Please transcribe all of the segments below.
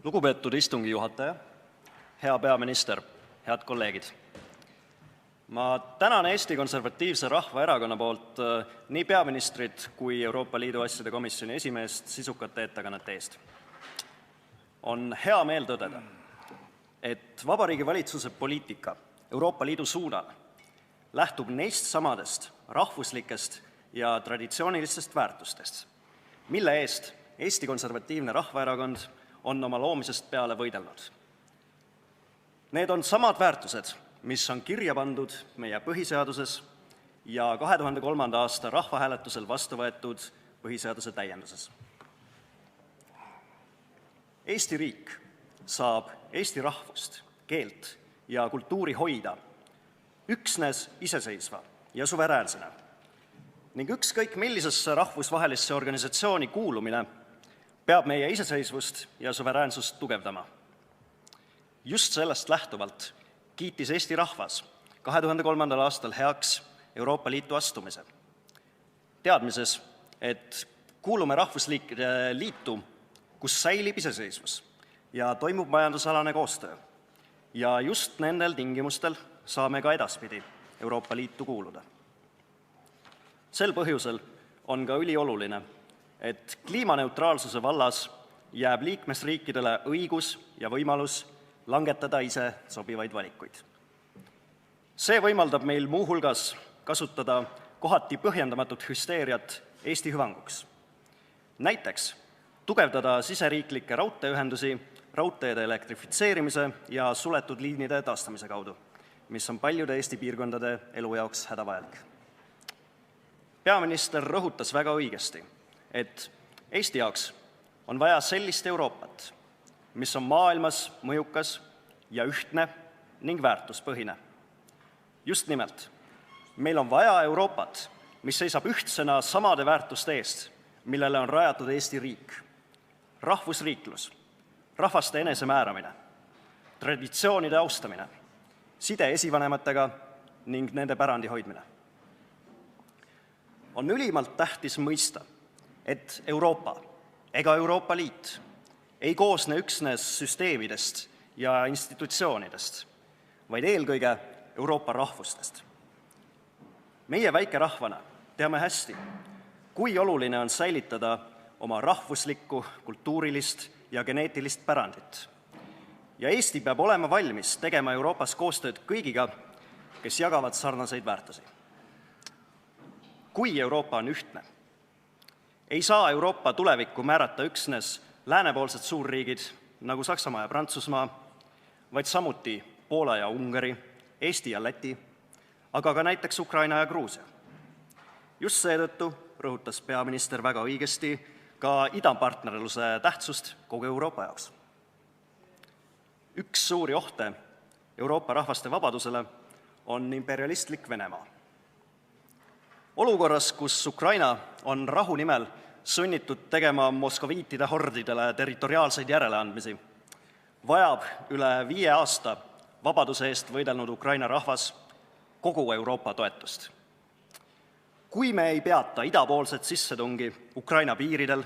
Lugupeetud istungi juhataja, hea peaminister, head kolleegid. Ma tänan Eesti Konservatiivse Rahvaerakonna poolt nii peaministrit kui Euroopa Liidu asjade komisjoni esimeest sisukate ettekannete eest. On hea meel tõdeda, et Vabariigi Valitsuse poliitika Euroopa Liidu suunal lähtub neist samadest rahvuslikest ja traditsioonilistest väärtustest, mille eest Eesti Konservatiivne Rahvaerakond on oma loomisest peale võidelnud. Need on samad väärtused, mis on kirja pandud meie põhiseaduses ja 2003. aasta rahvahääletusel vastu võetud põhiseaduse täienduses. Eesti riik saab eesti rahvust, keelt ja kultuuri hoida üksnes iseseisva ja suveräänsena ning ükskõik millisesse rahvusvahelisse organisatsiooni kuulumine peab meie iseseisvust ja suveräänsust tugevdama. Just sellest lähtuvalt kiitis Eesti rahvas 2003. aastal heaks Euroopa Liitu astumise. Teadmises, et kuulume rahvusliikide liitu, kus säilib iseseisvus ja toimub majandusalane koostöö. Ja just nendel tingimustel saame ka edaspidi Euroopa Liitu kuuluda. Sel põhjusel on ka ülioluline, et kliimaneutraalsuse vallas jääb liikmesriikidele õigus ja võimalus langetada ise sobivaid valikuid. See võimaldab meil muuhulgas kasutada kohati põhjendamatut hüsteeriat Eesti hüvanguks. Näiteks tugevdada siseriiklikke raudteeühendusi raudteede elektrifitseerimise ja suletud liinide taastamise kaudu, mis on paljude Eesti piirkondade elu jaoks hädavajalik. Peaminister rõhutas väga õigesti, et Eesti jaoks on vaja sellist Euroopat, mis on maailmas mõjukas ja ühtne ning väärtuspõhine. Just nimelt, meil on vaja Euroopat, mis seisab ühtsena samade väärtuste eest, millele on rajatud Eesti riik, rahvusriiklus, rahvaste enesemääramine, traditsioonide austamine, side esivanematega ning nende pärandi hoidmine. On ülimalt tähtis mõista, et Euroopa ega Euroopa Liit ei koosne üksnes süsteemidest ja institutsioonidest, vaid eelkõige Euroopa rahvustest. Meie väikerahvana teame hästi, kui oluline on säilitada oma rahvuslikku, kultuurilist ja geneetilist pärandit. Ja Eesti peab olema valmis tegema Euroopas koostööd kõigiga, kes jagavad sarnaseid väärtusi. Kui Euroopa on ühtne, ei saa Euroopa tulevikku määrata üksnes läänepoolsed suurriigid nagu Saksamaa ja Prantsusmaa, vaid samuti Poola ja Ungari, Eesti ja Läti, aga ka näiteks Ukraina ja Gruusia. Just seetõttu rõhutas peaminister väga õigesti ka idapartnerluse tähtsust kogu Euroopa jaoks. Üks suuri ohte Euroopa rahvaste vabadusele on imperialistlik Venemaa. Olukorras, kus Ukraina on rahu nimel sunnitud tegema moskoviitide hordidele territoriaalseid järeleandmisi, vajab üle 5 aasta vabaduse eest võidelnud Ukraina rahvas kogu Euroopa toetust. Kui me ei peata idapoolset sissetungi Ukraina piiridel,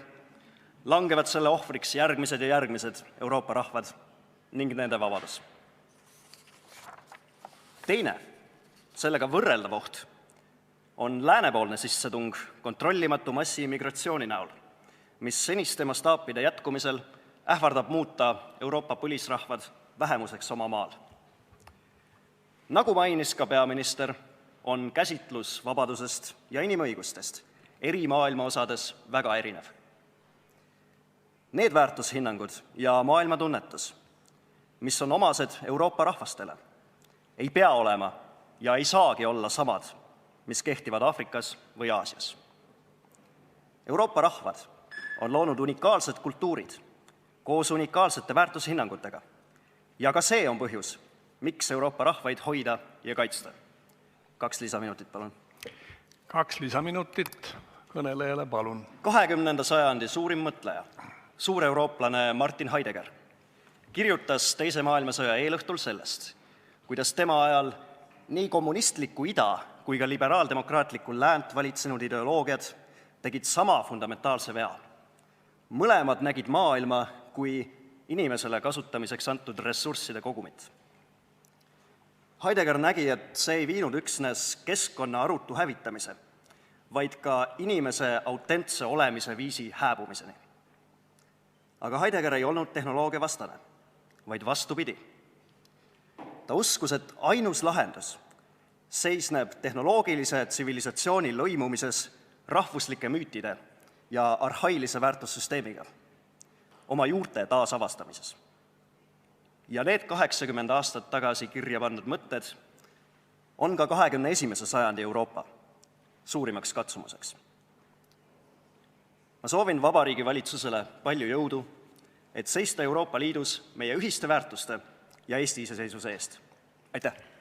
langevad selle ohvriks järgmised ja järgmised Euroopa rahvad ning nende vabadus. Teine, sellega võrreldav oht, on läänepoolne sissetung kontrollimatu massiimmigratsiooni näol, mis seniste mastaapide jätkumisel ähvardab muuta Euroopa põlisrahvad vähemuseks oma maal. Nagu mainis ka peaminister, on käsitlus vabadusest ja inimõigustest eri maailma osades väga erinev. Need väärtushinnangud ja maailmatunnetus, mis on omased Euroopa rahvastele, ei pea olema ja ei saagi olla samad, mis kehtivad Aafrikas või Aasias. Euroopa rahvad on loonud unikaalsed kultuurid koos unikaalsete väärtushinnangutega ja ka see on põhjus, miks Euroopa rahvaid hoida ja kaitsta. 2 lisaminutit, palun. 2 lisaminutit kõnelejale, palun. 20. sajandi suurim mõtleja, suureurooplane Martin Heidegger kirjutas Teise maailmasõja eelõhtul sellest, kuidas tema ajal nii kommunistliku ida kui ka liberaaldemokraatlikul läänt valitsenud ideoloogiad tegid sama fundamentaalse vea. Mõlemad nägid maailma kui inimesele kasutamiseks antud ressursside kogumit. Heidegger nägi, et see ei viinud üksnes keskkonna arutu hävitamise, vaid ka inimese autentse olemise viisi hääbumiseni. Aga Heidegger ei olnud tehnoloogia vastane, vaid vastupidi. Ta uskus, et ainus lahendus seisneb tehnoloogilise tsivilisatsiooni lõimumises rahvuslike müütide ja arhailise väärtussüsteemiga, oma juurte taasavastamises. Ja need 80 aastat tagasi kirja pandud mõtted on ka 21. sajandi Euroopa suurimaks katsumuseks. Ma soovin Vabariigi Valitsusele palju jõudu, et seista Euroopa Liidus meie ühiste väärtuste ja Eesti iseseisvuse eest. Aitäh!